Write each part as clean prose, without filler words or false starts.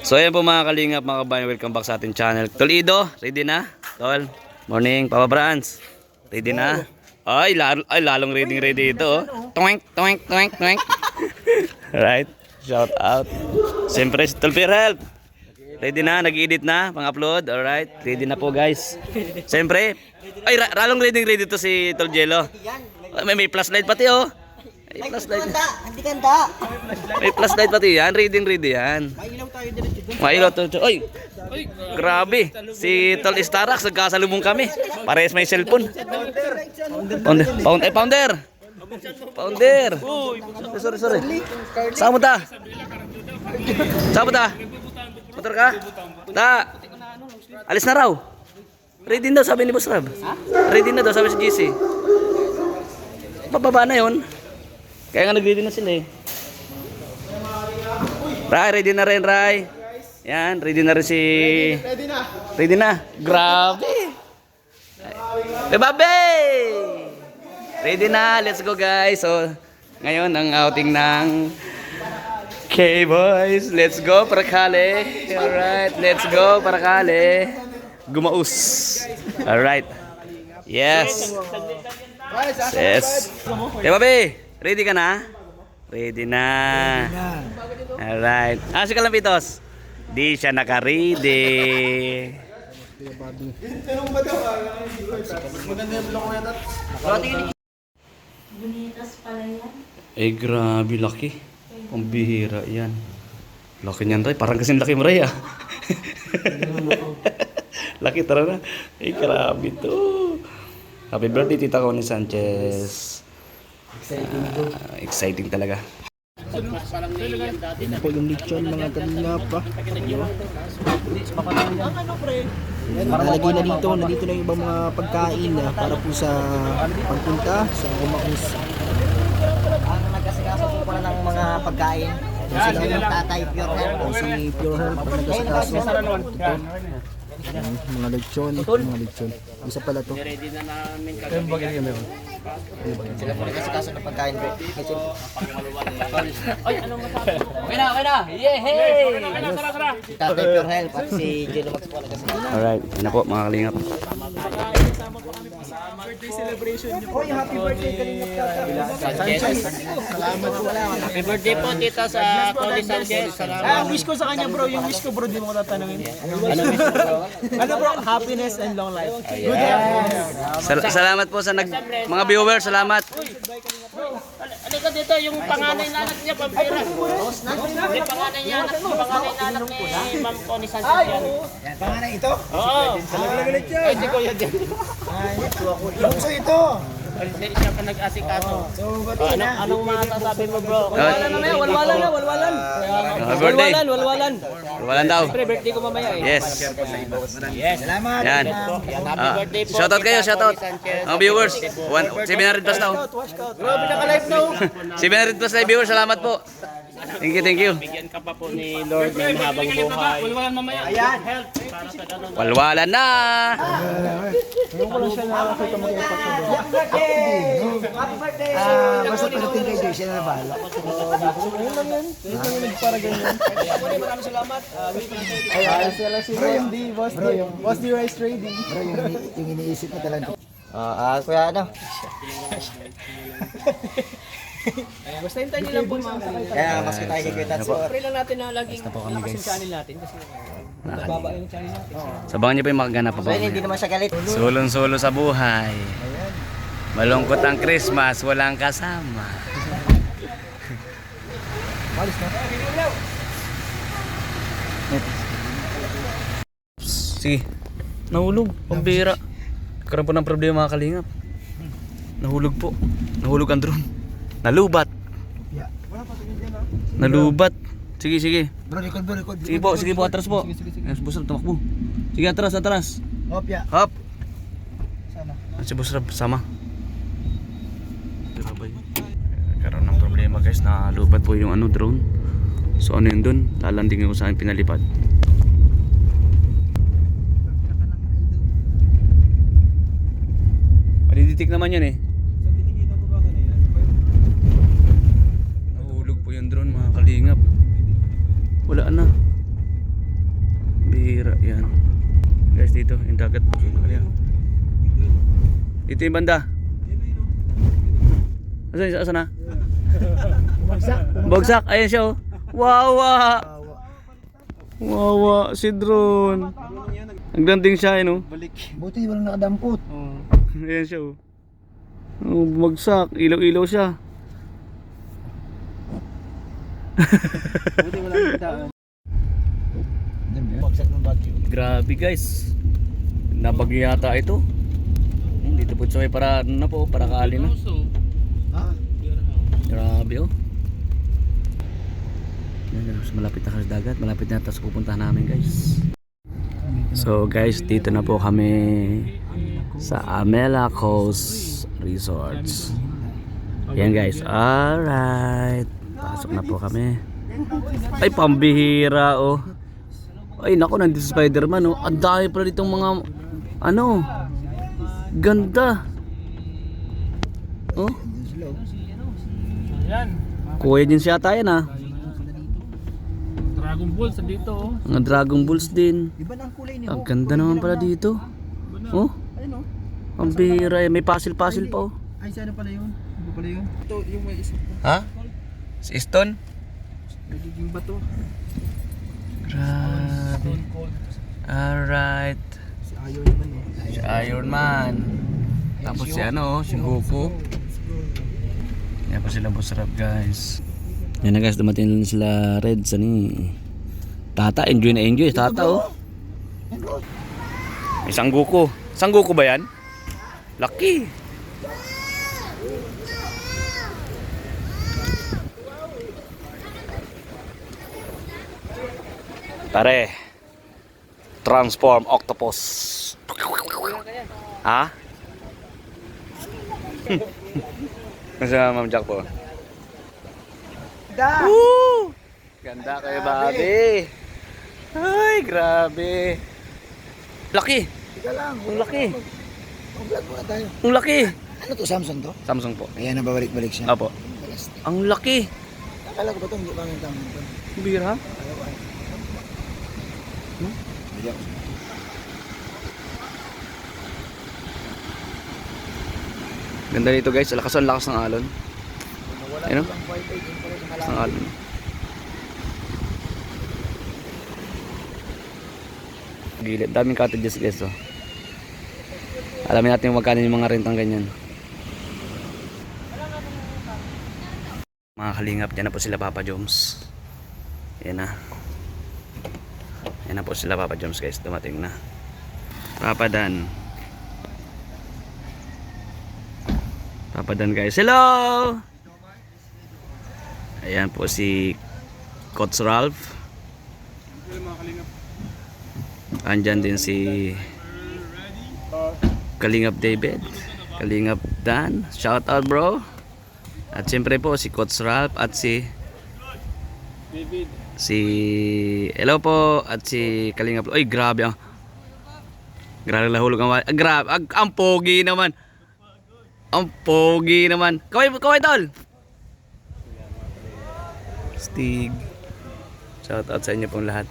So ayan po mga kalingap, mga kabayan, welcome back sa ating channel. Tol Ido, ready na? Tol, morning. Papa Brands, ready na? Ay, lalong ready ito. Oh. Twink, twink, twink, twink. Alright, shout out. Siyempre si Tol Pirel, ready na, nag-edit na, pang-upload. Alright, ready na po guys. Siyempre, ay lalong ready to si Tol Jello. May flashlight pati oh. May flashlight. Hindi ganda. May flashlight pati yan, ready yan. Mailaw tayo diretso doon. Mailaw to. Oy. Grabe. Si Tol Starax nagkasalubong kami. Parehas may cellphone. Pounder. Sorry. Saan mo ta? Motor ka? Alis na raw. Ready na daw sabi ni Boss Rab. Ready na daw sabi si GC. Bababa na 'yon. Kaya nga nag-ready na sila eh. Ray, ready na rin, Ray. Yan, ready na rin si... Ready na. Grabe. Babe! Ready na. Let's go, guys. So, ngayon, ang outing ng K-Boys. Let's go, Parakale. Alright, let's go, Parakale. Gumaus. Alright. Yes. Babe! Ready ka na? Ready na. Alright. Si Kalampitos. Di siya naka-ready. Bunitas pala yan. Eh, grabe, laki. Pambihira yan. Laki niyan, Ray. Parang kasing laki mo, Ray, ah. Laki talaga. Eh, grabe to. Happy birthday, Tita Connie Sanchez. Exciting talaga. Yan po yung lechon mga kalingap pa. Nalagay na dito na yung ibang mga pagkain para po sa pagpunta sa Gumaus. Ang nagkasikaso po pala ng mga pagkain. Yung sila yung tatay Pure Health. Si Pure Health ang nagkasikaso. Mga lechon. Isa pala to. Sila po nagkasikaso ng pagkain po. Okay na. Yehey! Si tatay Pure Health at si Jello Max po nagkasikaso. Alright, yun na po mga kalingap. Happy birthday po tita sa Connie Sanchez. Salamat. Wish ko sa kanya bro, yung wish ko bro, di mo ko tatanungin. Ano wish mo bro? Ano bro, happiness and long life. Salamat po sa mga viewers, salamat. Ano ka dito yung panganay na anak niya pampira. Yung panganay niya anak, yung panganay na anak ni Ma'am Connie Sanchez yan. Panganay ito? Oo. Ay, di ko yan din. Lukso ito. Hindi siya pa nag-asikaso. Anong masasabi mo bro? Walwalan. Birthday. Walwalan. Walang daw. Birthday ko mamaya eh. Yes. Salamat. Yan. Happy birthday po. Shoutout kayo, Tita shoutout. Connie Sanchez. Mga viewers, 700 plus now. Grabe naka-live na oh. 700 plus na viewers, salamat po. Thank you. Bigyan ka pa po ni Lord ng habang buhay. Walwalan mamaya. Ayan. Health. Para sa ganun. Walwalan na. Basta pagdating kay Joy, siya na bala. Maraming salamat. Si Randy, Boss D Rice Trading. Bro, yung iniisip mo talaga. Kuya ano? Basta hintayin niyo lang po mga kakita. Kaya mas kita kay Kuya Tatsu. Pray lang natin na laging malakas yung channel natin kasi nababa yung channel natin. Sabangan niyo pa yung mga ganap pa So hindi naman siya galit. Sulong-sulo sa buhay. Malungkot ang Christmas, walang kasama. Malis na. Sige. Nahulog. Pambira. Karoon po ng problema mga kalingap. Nahulog po. Nahulog ang drone. Nalubat. Sige. Bro, record. Sige po, atras po. Yes, Boss Rab, tumakbo. Sige, atras. Hopya. Hop. Sama. Si Boss Rab, sama. Karoon ng problema guys, nalubat po yung drone. So ano yun dun? Lalanding ako sa akin pinalipad. Madiditik naman yan eh. Nahulog po yung drone mga kalingap. Wala na. Dito yung banda. Asan na? Bagsak. Ayan siya oh. Wawa. Wawa si drone. Ang ganding siya no. Buti walang nakadampot. Ayan siya oh. Oh, bumagsak. Ilaw-ilaw siya. Buti walang kitaan. Bagsak ng bagyo. Grabe guys. Nabagyo yata ito. Dito po sa may para ano na po, para kali na. Ha? Grabe oh. Yan, malapit na sa dagat, malapit na tayo sa pupuntahan namin guys. So guys, dito na po kami sa Amela Coast Resorts. Yan guys, alright. Pasok na po kami. Ay, pambihira oh. Ay naku, nandito si Spider-Man oh. Ang dami pala ditong mga ano, ganda. Oh. Ayan. Kuya din siya tayo na. Dragon Balls dito oh. Mga Dragon Balls din. Iba na ang kulay niyo. Ang ganda naman pala dito. Oh, Ayun oh. ang bihira. May puzzle-puzzle pa oh. Ay, sana pala yun. Iba pala yun. Ito, yung may isip ko. Ha? Si Stone? Nagiging bato. Grabe. Alright. Si Ayo naman eh. Si Iron Man. Tapos si ano, si Goku. Yan pa sila busarap guys. Yan na guys, dumating na sila Reds ani. Tata, enjoy na enjoy. Tata oh. Isang Goku. Isang Goku ba yan? Lucky. Pare. Transform octopus. Ha? Nasa Ma'am Jack po. Da! Woo! Ganda kayo, Bobby. Ay, grabe. Laki. Teka lang. Ang laki. Mag-vlog muna tayo. Ang laki. Ano to, Samsung to? Samsung po. Ayan, nababalik-balik siya. Apo. Ang laki. Akala ko ba ito, hindi pa ang tama ito. Bira. Hindi ako. Ganda dito guys. Lakas ang lakas ng alon. Ayun o. Lakas ng alon. Gilid. Daming cottages guys oh. Alamin natin kung magkano yung mga rentang ganyan. Mga kalingap, dyan na po sila Papa Joms. Yan na. Yan na po sila Papa Joms guys. Dumating na. Papa Dan. Papa Dan guys. Hello! Ayan po si Coach Ralph. Andyan din si Kalingap David, Kalingap Dan, shout out bro. At siyempre po si Coach Ralph at si hello po at si Kalingap. Oy, grabe ah. Grabe lahulog ang grabe, ang pogi naman. Ang pogi naman. Kaway tol. Stig. Shout out sa inyo pong lahat.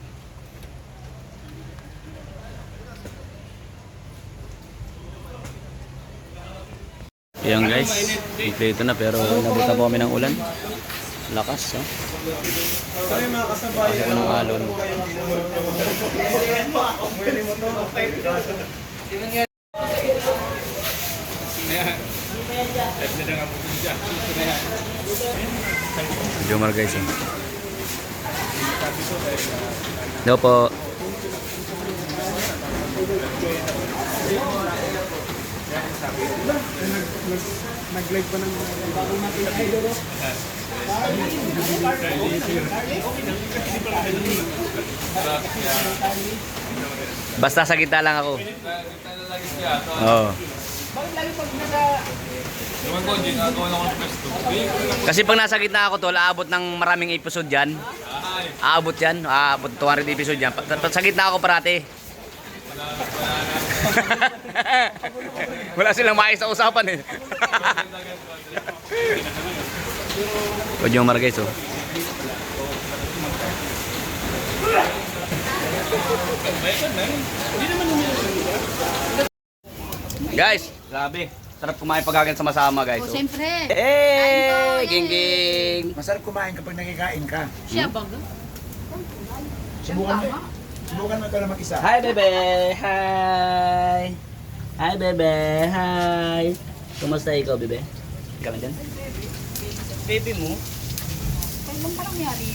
Ayan guys, kompleto na pero nabutan po kami ng ulan. Lakas, oh. Kasi ko ng alon. Jomar guys, oh. Hello po. Nag-live pa ng bagong natin idol. Basta sa gitna lang ako. Oo. Kasi pag nasa gitna ako tol, aabot ng maraming episode yan. Aabot yan, aabot 200 episode yan. Sa gitna ako parati. Wala silang maayos sa usapan eh. O Jomar guys oh. Guys, grabe. Sarap kumain pag sama-sama guys. O, siyempre. Eh, ging. Masarap kumain kapag nagkikain ka. Siya baga. Subukan mo. Subukan mo ito lang mag-isa. Hi bebe, hi. Hi bebe, hi. Kumusta ikaw bebe? Ikaw lang dyan? Baby mo? Kailan pa nangyari?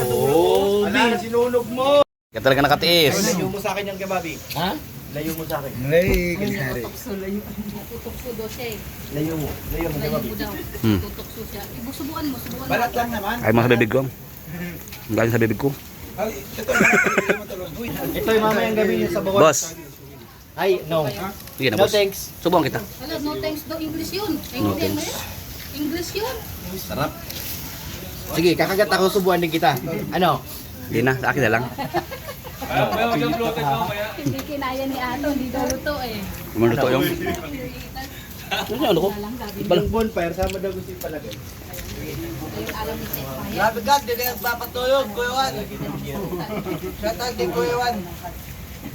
Oh, Ala, sinulog mo. Kaya talaga nakatiis. Layo mo sa akin yung kebabi. Ha? Layo mo sa akin. Ay, kinari. Tutokso daw siya eh. Layo mo. Layo mo, Layo kebabi. mo daw. Hmm. Tutokso siya. Subukan mo, subukan mo. Balat lang naman. Ay mga sa bibig ko. Ang galing sa bibig ko. Ay, ito. Ito yung mamayang gabi niyo sa bawat. Boss, Ay, no. sige na No boss. thanks. Subukan kita. Wala, no thanks daw. English yun. No English thanks. English yun. Sarap. Sige, kakagat ako, subuan din kita. Ano? Hindi na, sa akin na lang. Hindi kinaya ni Ato, hindi daw luto eh. Maluto yung... Ano ko? Yung bonfire, sama daw gusto yung palagay. Yung alam ni Chef Maya. Grabe ka, di ka nagpapatulog, Kuya Juan. Shout out kay Kuya Juan.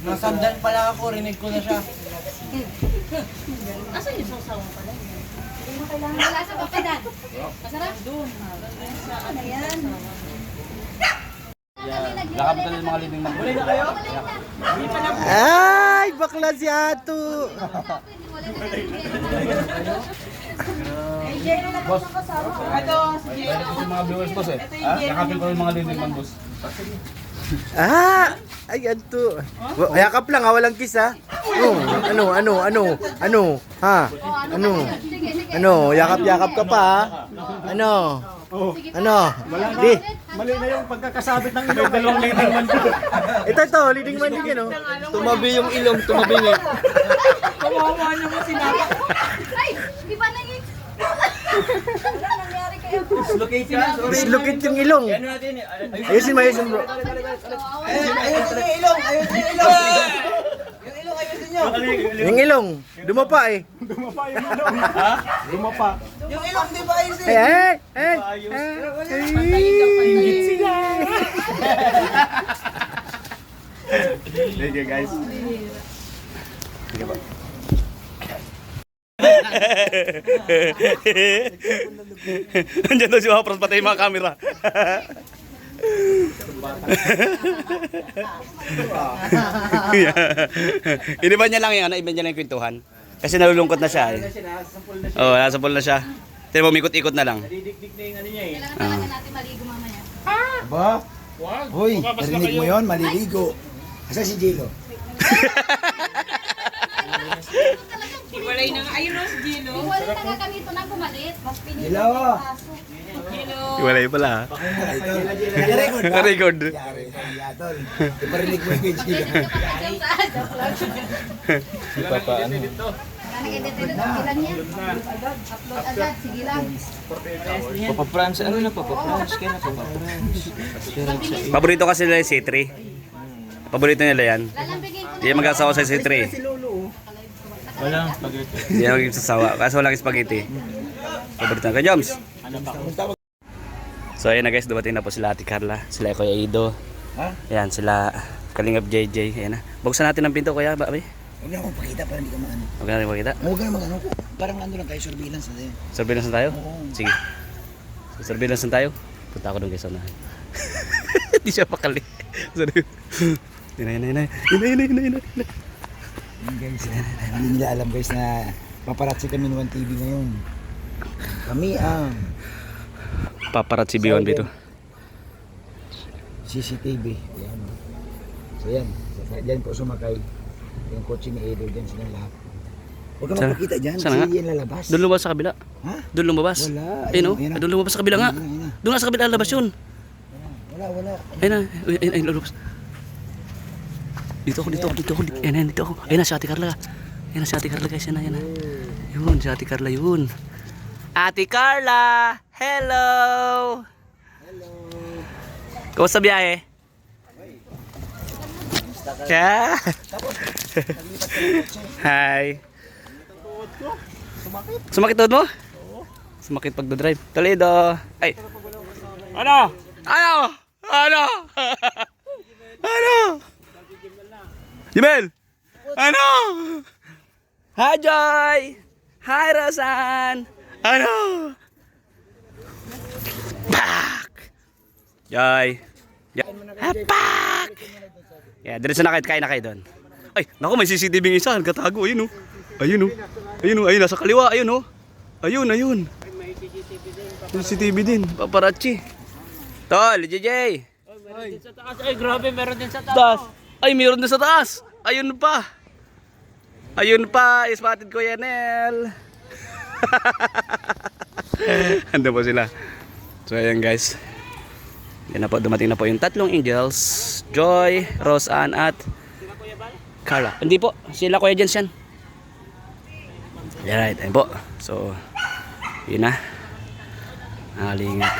Nasandal pala ako, rinig ko na siya. Asan yung sausawa pala? Wala sa papadan. Masarap? Doon. Ano yan? Lakap ka ng mga living man. Huli na kayo? Ay, bakla si Ato. Boss. Yung mga viewers boss eh. Yakapin ko yung mga living man boss. Ah, ay Ato. Yakap lang, walang kiss ha. Ano, ha? Ano, yakap-yakap ka pa ha? Ano? Di. Mali na yung pagkakasabit ng ilong. Dalawang leading man po. Ito, leading man din yun, oh. Tumabi yung ilong, tumabi nga. Ay! Iba na yun! Ano nangyari kayo? Dislocate yung ilong. Ayusin mo, bro. Yung ilong, dumapa eh. Yung ilong, di ba ayos Ingit sila. Thank you guys. Andiyan daw si Wapros, patay yung mga camera. Iniba niya lang yung ano, iba niya lang yung kwentuhan. Kasi nalulungkot na siya eh. Oo, nasa pool na siya. Tignan mo, umikot-ikot na lang. Kailangan talaga natin maligo mamaya. Ba? Hoy, narinig mo yun? Maliligo. Asa si Jilo? Iwalay na nga. Ayun o si Gino. Iwalay na nga kami ito na pumalit. Mas pinili Jilo! Iwalay pala. Record ba? Record. Yari ka niya, tol. Iparinig mo yung kay Jilo. Si Papa, ano? Nag-edit lang yan. Upload agad. Sige lang. Papa France, ano na Papa France? Kaya na Papa France. Paborito kasi nila yung C3. Paborito nila yan. Lalambigin ko Hindi yan mag-asawa sa C3. Walang spaghetti. Hindi yan mag-asawa. Kaso walang spaghetti. Paborito na. Kaya Joms. So ayun na guys, dumating na po sila Ate Carla. Sila Kuya Ido. Ayan, sila Kalingap JJ. Ayan na. Buksan natin ang pinto Kuya. Babi. Huwag na akong pakita para hindi ka maano. Huwag natin makita. Huwag ka na mag-ano. Parang ano lang tayo, surveillance na tayo. Surveillance na tayo? Sige. So, surveillance na tayo. Punta ako doon guys. Unahan. Hindi siya pakali. Sorry. Inay. Guys, hindi nila alam guys na paparazzi kami ng 1TV ngayon. Kami ang Paparat si B1 dito. CCTV. Yan. So yan. Diyan po sumakay. Yung kotse ni Edo dyan silang lahat. Huwag ka Saan? magpakita dyan. Saan nga? Yan lalabas. Doon lumabas sa kabila. Ha? Doon lumabas. Wala. Ayun o. Ayun na. Doon lumabas sa kabila nga. Ayun na. Doon nga sa kabila labas yun. Wala. Ayun na. Ayun lumabas. Dito ako. Dito ako. Ayun na si Ate Carla. Ayun na si Ate Carla guys. Ayun na. Yun, si Ate Carla yun. Ate Carla! Hello! Kumusta biyahe? Yeah. Hi. Sumakit tuhod mo? Sumakit pagdadrive. Toledo. Ay. Ano? Jimel! Ano? Hi, Joy! Hi, Rosan! Ano? Pak! Joy! Pak! Yeah, diretso na kayo, kain na kayo doon. Ay, naku, may CCTV ng isa, nagkatago, ayun oh. Ayun oh. Ayun oh, ayun, nasa kaliwa, ayun oh. Ayun, ayun. May CCTV din, paparazzi. Tol, JJ! Meron din sa taas. Ay, grabe, meron din sa Taas. taas. Ay, mayroon na sa taas. Ayun pa. Ayun pa, spotted ko yan, El. Ando po sila. So ayan guys. Yan na po, dumating na po yung tatlong angels. Joy, Roseanne at Carla. Hindi po, sila Kuya Jens yan. Alright, ayun po. So, yun na. Nakalingat.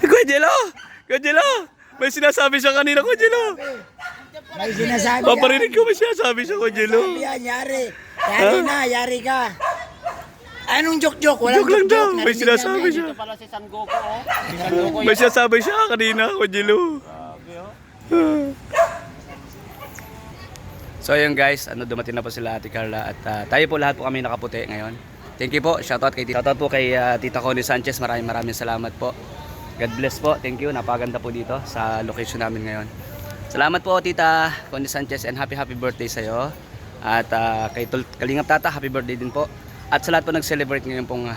Kuya Jello! Kuya Jello! May sinasabi siya kanina, Kuya Jello. May sinasabi Paparinig ko, may sinasabi siya, Kuya Jello. yan, yari. Yari na, yari ka. Anong joke-joke? Walang Joke lang daw, joke-joke. may sinasabi siya. Ito pala si San Goku, oh. Si San Goku May sinasabi siya kanina, Kuya Jello. So ayun guys, dumating na po sila Ate Carla at tayo po lahat po kami nakaputi ngayon. Thank you po. Shoutout kay Tita Connie Sanchez. Maraming salamat po. God bless po. Thank you. Napaganda po dito sa location namin ngayon. Salamat po Tita Connie Sanchez and happy birthday sa iyo. At kay Kalingap Tata, happy birthday din po. At sa lahat po nag-celebrate ngayon pong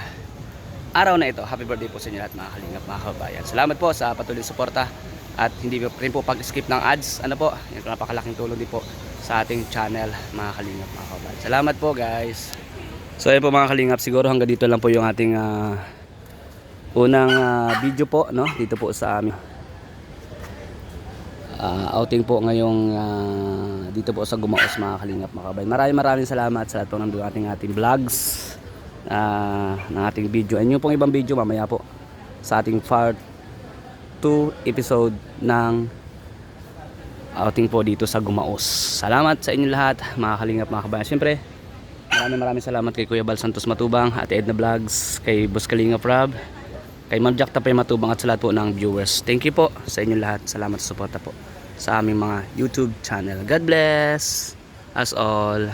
araw na ito, happy birthday po sa inyo lahat mga Kalingap, mga kabayan. Salamat po sa patuloy suporta at hindi rin po pag-skip ng ads. Ano po, yung napakalaking tulong din po sa ating channel mga Kalingap, mga kabayan. Salamat po guys. So ayun po mga Kalingap, siguro hanggang dito lang po yung ating unang video po, no? Dito po sa amin. Outing po ngayong dito po sa Gumaos mga Kalingap, mga kabayan. Maraming salamat sa lahat po ng ating vlogs ng ating video. And yung pong ibang video mamaya po sa ating part 2 episode ng outing po dito sa Gumaos. Salamat sa inyo lahat mga Kalingap, mga kabayan. Siyempre maraming salamat kay Kuya Bal Santos Matubang, Ate Edna Vlogs, kay Boss Kalingap Rob, kay Ma'am Jack Tapay Matubang at sa lahat po ng viewers. Thank you po sa inyo lahat. Salamat sa suporta po sa aming mga YouTube channel. God bless us all.